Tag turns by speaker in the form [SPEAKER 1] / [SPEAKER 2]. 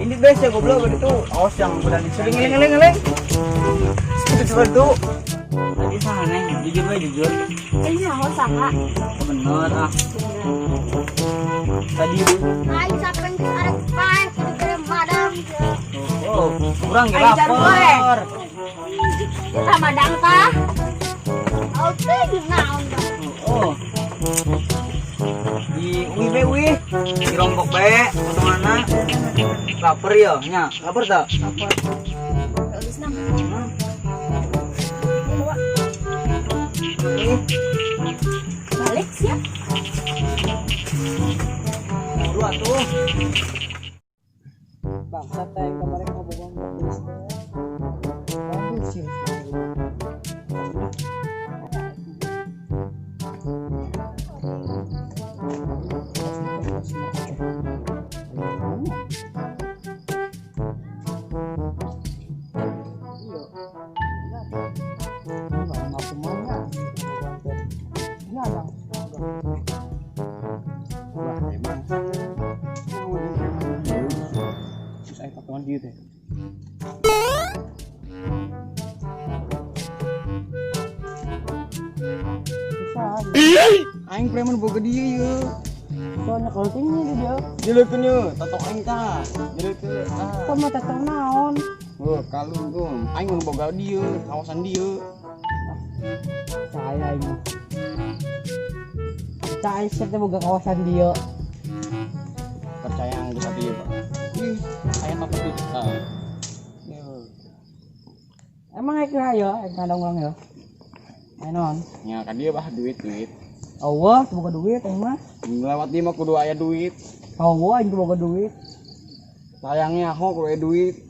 [SPEAKER 1] Ini biasa goblok itu. Awas yang berani ngeling. Itu. Tadi sana jujur.
[SPEAKER 2] Ini awas sama.
[SPEAKER 1] Bener ah. Tadi
[SPEAKER 2] Ay, sapen arek pan, kira madam.
[SPEAKER 1] oh, kurang ya lapar.
[SPEAKER 2] Kita madang kah? Oke, naon.
[SPEAKER 1] Oh. Di uwi di rombok bae potonganna. Lapar ya, nya. Lapar tak?
[SPEAKER 2] Lapor. Geus nang. Balik siap.
[SPEAKER 1] Buru atuh.
[SPEAKER 3] Bangsat teh kemarin ngobong terus. Bagus sih. Dia teh. Aing preman boga dia ya. Soalnya kalau tinggi dia. Jelekeun ye, tato aing tah. Jelekeun. Sama tato naon? Oh, kalung tuh. Aing mun boga dia, kawasan dia. Saya aing. Saya teh boga kawasan dia. Percaya ang bisa dia, Pak. Ih, saya mah betul. Emang aing ya, aing kadang ulang ya. Enon. Ya kan dia bah duit. Allah, boga duit aing mah. Lewat dia mah kudu aya duit. Allah aing boga duit. Sayangnya aku kudu aya duit.